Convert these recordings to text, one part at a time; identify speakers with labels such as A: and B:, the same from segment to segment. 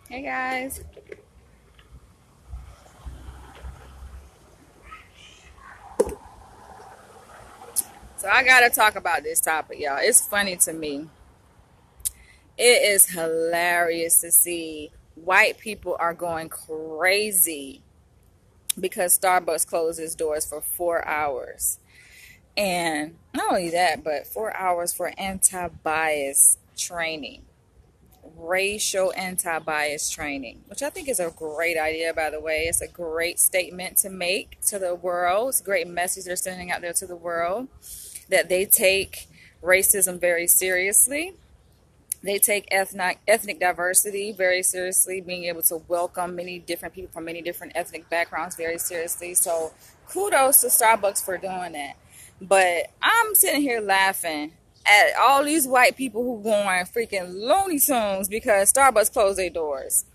A: Hey guys. So I gotta talk about this topic, y'all. It's funny to me. It is hilarious to see white people are going crazy because Starbucks closes doors for 4 hours. And not only that, but 4 hours for anti-bias training. Racial anti-bias training, which I think is a great idea, by the way. It's a great statement to make to the world. It's a great message they're sending out there to the world, that they take racism very seriously. They take ethnic diversity very seriously, being able to welcome many different people from many different ethnic backgrounds very seriously. So kudos to Starbucks for doing that. But I'm sitting here laughing at all these white people who going freaking Looney Tunes because Starbucks closed their doors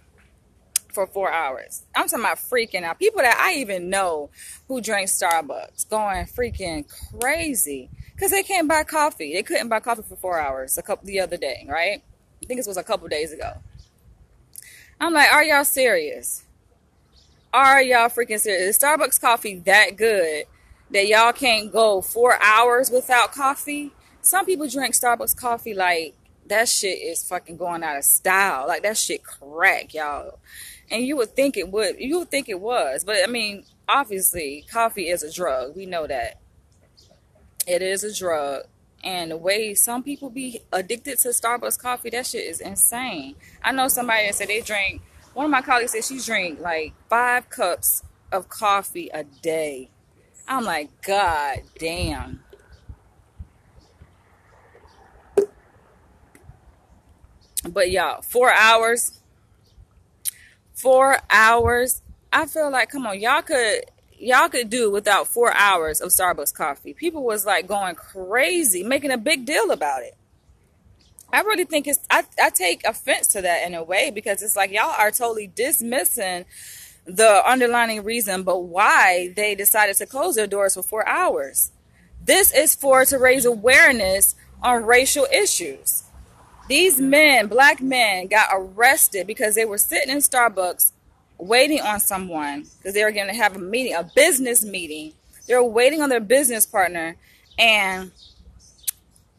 A: for 4 hours. I'm talking about freaking out. People that I even know who drink Starbucks going freaking crazy because they can't buy coffee. They couldn't buy coffee for 4 hours the other day, right? I think this was a couple days ago. I'm like, are y'all serious? Are y'all freaking serious? Is Starbucks coffee that good that y'all can't go 4 hours without coffee? Some people drink Starbucks coffee like that shit is fucking going out of style. Like that shit crack, y'all. And you would think it would. You would think it was. But I mean, obviously, coffee is a drug. We know that. It is a drug. And the way some people be addicted to Starbucks coffee, that shit is insane. I know somebody that said they drink, one of my colleagues said she drank like 5 cups of coffee a day. I'm like, God damn. But y'all, 4 hours, 4 hours. I feel like, come on, y'all could do without 4 hours of Starbucks coffee. People was like going crazy, making a big deal about it. I really think I take offense to that in a way because it's like y'all are totally dismissing the underlying reason, but why they decided to close their doors for 4 hours. This is for to raise awareness on racial issues. These men, black men, got arrested because they were sitting in Starbucks waiting on someone because they were going to have a meeting, a business meeting. They were waiting on their business partner, and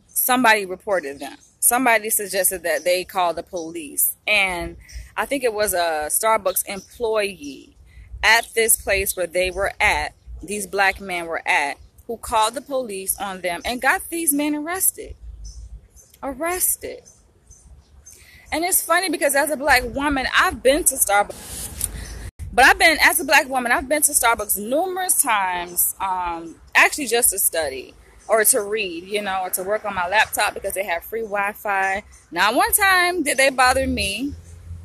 A: somebody reported them. Somebody suggested that they call the police. And I think it was a Starbucks employee at this place where they were at, these black men were at, who called the police on them and got these men arrested. Arrested. And it's funny because as a black woman, I've been to Starbucks. But as a black woman, I've been to Starbucks numerous times, actually just to study or to read, or to work on my laptop because they have free Wi-Fi. Not one time did they bother me,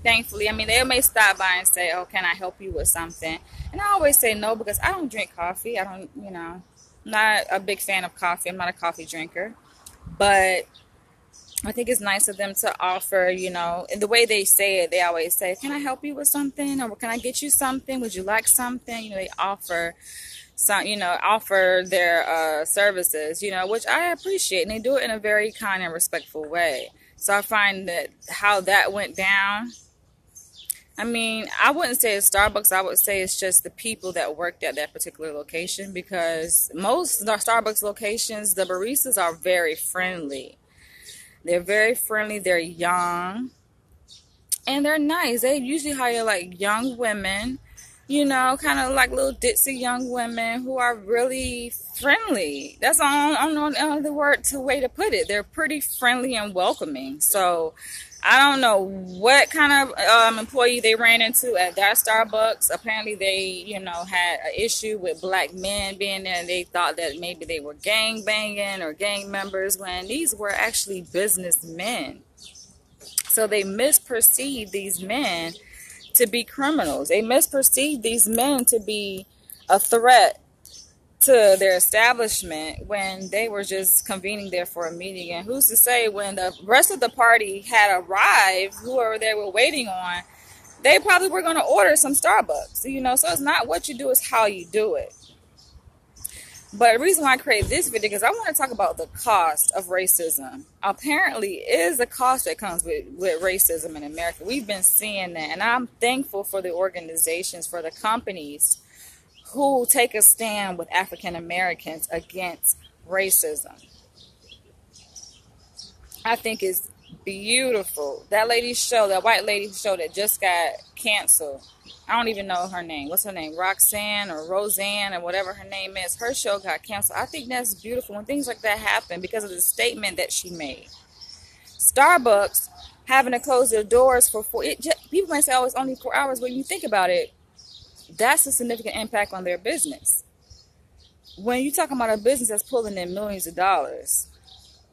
A: thankfully. I mean, they may stop by and say, oh, can I help you with something? And I always say no because I don't drink coffee. I don't, not a big fan of coffee. I'm not a coffee drinker. But I think it's nice of them to offer, and the way they say it, they always say, can I help you with something? Or can I get you something? Would you like something? They offer some, offer their services, which I appreciate. And they do it in a very kind and respectful way. So I find that how that went down, I mean, I wouldn't say it's Starbucks. I would say it's just the people that worked at that particular location because most Starbucks locations, the baristas are very friendly. They're very friendly. They're young. And they're nice. They usually hire like young women, kind of like little ditzy young women who are really friendly. That's all. I don't know the way to put it. They're pretty friendly and welcoming. So I don't know what kind of employee they ran into at that Starbucks. Apparently they, had an issue with black men being there, and they thought that maybe they were gang banging or gang members when these were actually businessmen. So they misperceived these men to be criminals. They misperceived these men to be a threat to their establishment when they were just convening there for a meeting. And who's to say when the rest of the party had arrived, whoever they were waiting on, they probably were going to order some Starbucks, so it's not what you do, it's how you do it. But the reason why I created this video is I want to talk about the cost of racism. Apparently, is a cost that comes with racism in America. We've been seeing that, and I'm thankful for the organizations, for the companies who take a stand with African Americans against racism. I think it's beautiful. That lady's show, that white lady's show that just got canceled. I don't even know her name. What's her name? Roxanne or Roseanne or whatever her name is. Her show got canceled. I think that's beautiful when things like that happen because of the statement that she made. Starbucks having to close their doors for people might say, oh, it's only 4 hours. When you think about it, that's a significant impact on their business. When you're talking about a business that's pulling in millions of dollars.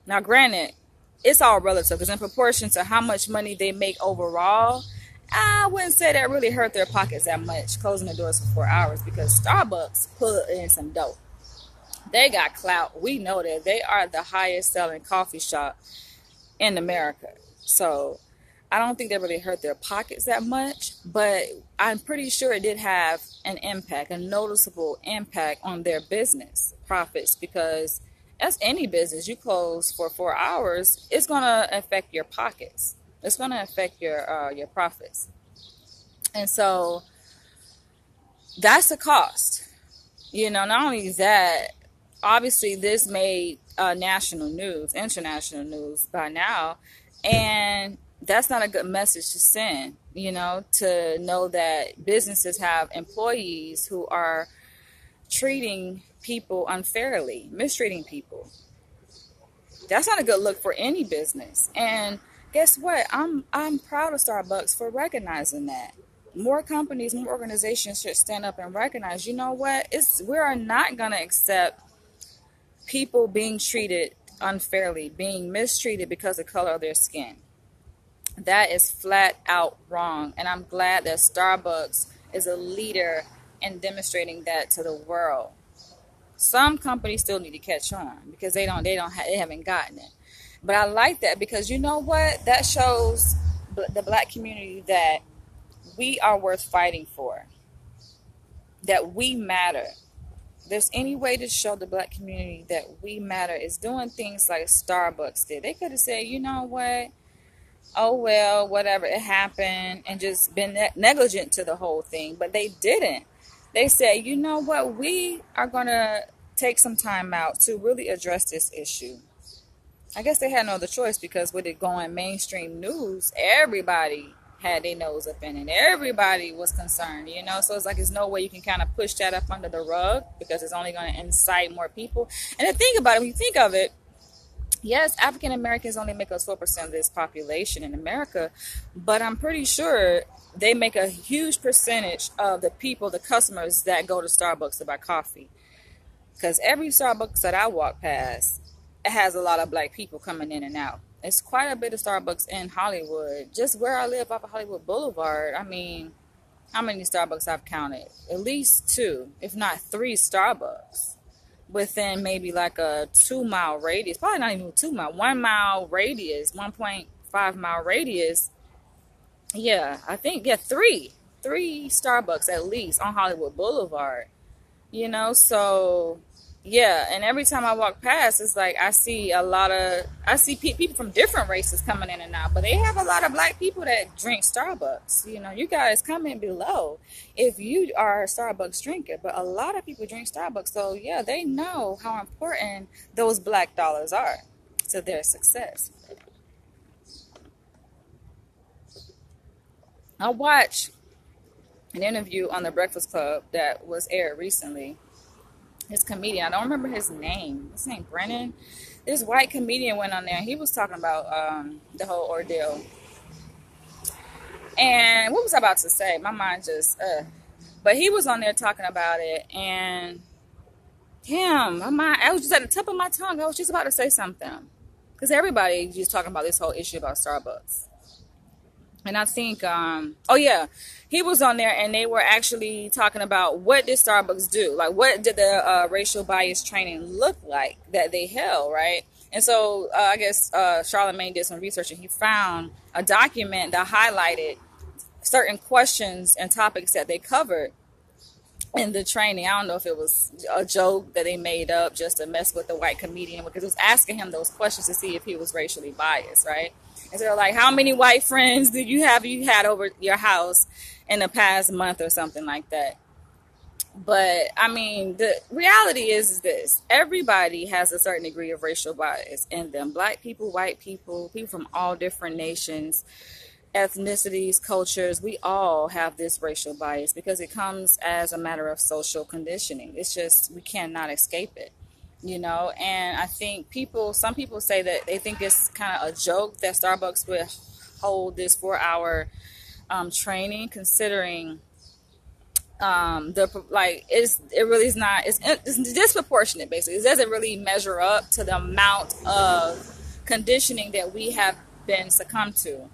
A: Now, granted, it's all relative because in proportion to how much money they make overall, I wouldn't say that really hurt their pockets that much, closing the doors for 4 hours, because Starbucks put in some dough. They got clout. We know that they are the highest selling coffee shop in America. So I don't think that really hurt their pockets that much, but I'm pretty sure it did have an impact, a noticeable impact on their business profits, because as any business, you close for 4 hours, it's going to affect your pockets. It's going to affect your profits. And so that's the cost. Not only that, obviously this made national news, international news by now. And that's not a good message to send, to know that businesses have employees who are treating people unfairly, mistreating people. That's not a good look for any business. And guess what? I'm proud of Starbucks for recognizing that. More companies, more organizations should stand up and recognize, you know what? We are not going to accept people being treated unfairly, being mistreated because of the color of their skin. That is flat out wrong. And I'm glad that Starbucks is a leader in demonstrating that to the world. Some companies still need to catch on because they haven't gotten it. But I like that because you know what? That shows the black community that we are worth fighting for, that we matter. If there's any way to show the black community that we matter is doing things like Starbucks did. They could have said, you know what? Oh, well, whatever, it happened, and just been negligent to the whole thing. But they didn't. They said, you know what? We are going to take some time out to really address this issue. I guess they had no other choice because with it going mainstream news, everybody had their nose up in it. Everybody was concerned, So it's like there's no way you can kind of push that up under the rug because it's only going to incite more people. And the thing about it, when you think of it, yes, African Americans only make up 4% of this population in America, but I'm pretty sure they make a huge percentage of the people, the customers that go to Starbucks to buy coffee. Because every Starbucks that I walk past, it has a lot of black people coming in and out. It's quite a bit of Starbucks in Hollywood. Just where I live off of Hollywood Boulevard, I mean, how many Starbucks I've counted? At least 2, if not 3 Starbucks within maybe like a 2-mile radius. Probably not even 2 mile, 1 mile radius, 1.5 mile radius. Yeah, I think, 3 Starbucks at least on Hollywood Boulevard. So yeah, and every time I walk past, it's like I see people from different races coming in and out, but they have a lot of black people that drink Starbucks. You guys comment below if you are a Starbucks drinker, but a lot of people drink Starbucks. So yeah, they know how important those black dollars are to their success. I watched an interview on The Breakfast Club that was aired recently. This comedian, I don't remember his name. His name Brennan. This white comedian went on there. He was talking about the whole ordeal. And what was I about to say? My mind just, But he was on there talking about it. And I was just at the tip of my tongue. I was just about to say something. Because everybody just talking about this whole issue about Starbucks. And I think, he was on there and they were actually talking about what did Starbucks do? Like, what did the racial bias training look like that they held, right? And so I guess Charlamagne did some research and he found a document that highlighted certain questions and topics that they covered in the training. I don't know if it was a joke that they made up just to mess with the white comedian, because it was asking him those questions to see if he was racially biased, right? And so they're like, how many white friends did you have you had over your house in the past month or something like that? But I mean, the reality is this: everybody has a certain degree of racial bias in them. Black people, white people, people from all different nations, ethnicities, cultures, we all have this racial bias because it comes as a matter of social conditioning. It's just, we cannot escape it, you know? And I think some people say that they think it's kind of a joke that Starbucks would hold this 4-hour training, considering it really is not, it's disproportionate. Basically, it doesn't really measure up to the amount of conditioning that we have been succumbed to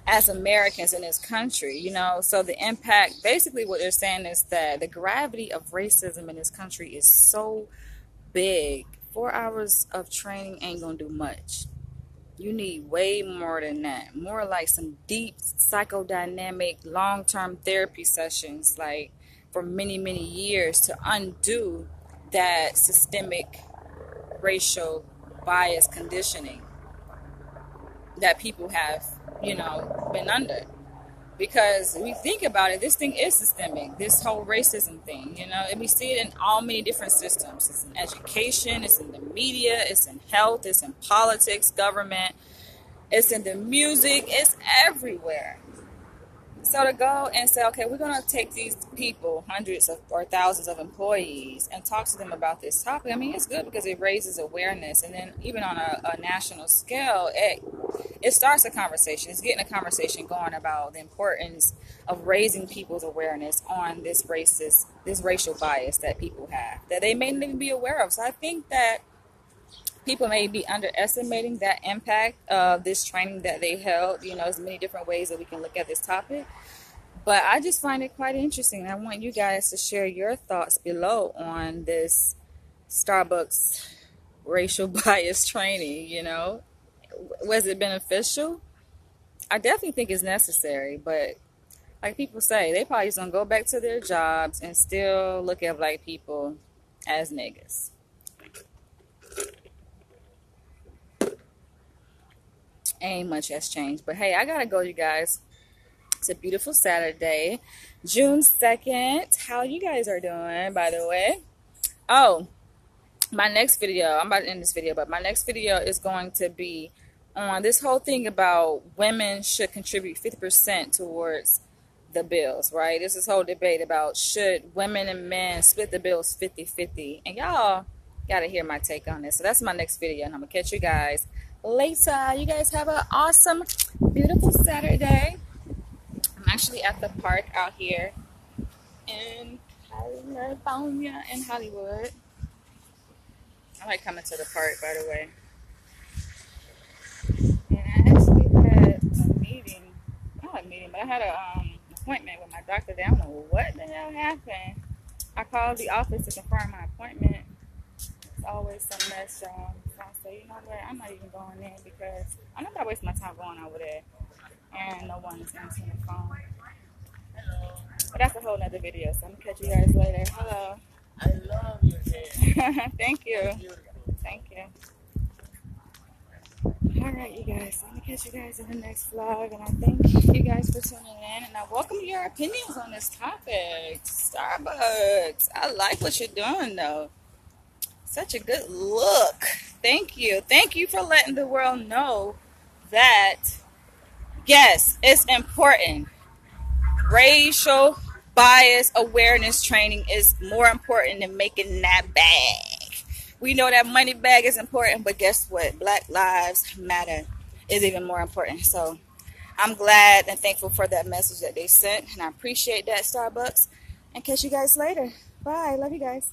A: as Americans in this country, you know. So the impact, basically what they're saying is that the gravity of racism in this country is so big. 4 hours of training ain't gonna do much. You need way more than that. More like some deep psychodynamic long-term therapy sessions, like for many, many years, to undo that systemic racial bias conditioning that people have, you know, been under. Because we think about it, this thing is systemic, this whole racism thing, you know, and we see it in all many different systems. It's in education, it's in the media, it's in health, it's in politics, government, it's in the music, it's everywhere. So to go and say, okay, we're going to take these people, hundreds of or thousands of employees, and talk to them about this topic, I mean, it's good because it raises awareness. And then even on a national scale, it starts a conversation. It's getting a conversation going about the importance of raising people's awareness on this racial bias that people have, that they may not even be aware of. So I think that people may be underestimating that impact of this training that they held. You know, there's many different ways that we can look at this topic. But I just find it quite interesting. I want you guys to share your thoughts below on this Starbucks racial bias training, you know. Was it beneficial? I definitely think it's necessary, but like people say, they probably just gonna go back to their jobs and still look at black people as niggas. Ain't much has changed. But hey, I gotta go, you guys. It's a beautiful Saturday, June 2nd. How you guys are doing, by the way? Oh, my next video, I'm about to end this video, but my next video is going to be on this whole thing about women should contribute 50% towards the bills, right? There's this whole debate about should women and men split the bills 50-50. And y'all gotta hear my take on this. So that's my next video, and I'm gonna catch you guys later. You guys have an awesome, beautiful Saturday. I'm actually at the park out here in California, in Hollywood. I like coming to the park, by the way. And I actually had a meeting, not a meeting, but I had an appointment with my doctor. I don't know what the hell happened. I called the office to confirm my appointment. It's always some mess, y'all. So I said, you know what, I'm not even going in because I'm not gonna waste my time going over there and no one is answering the phone. But that's a whole nother video, so I'm gonna catch you guys later. Hello. I love your hair. Thank you. Thank you. Alright, you guys, I'm gonna catch you guys in the next vlog, and I thank you guys for tuning in, and I welcome your opinions on this topic. Starbucks, I like what you're doing though. Such a good look. Thank you. Thank you for letting the world know that, yes, it's important. Racial bias awareness training is more important than making that bag. We know that money bag is important, but guess what? Black Lives Matter is even more important. So I'm glad and thankful for that message that they sent, and I appreciate that, Starbucks. And catch you guys later. Bye. Love you guys.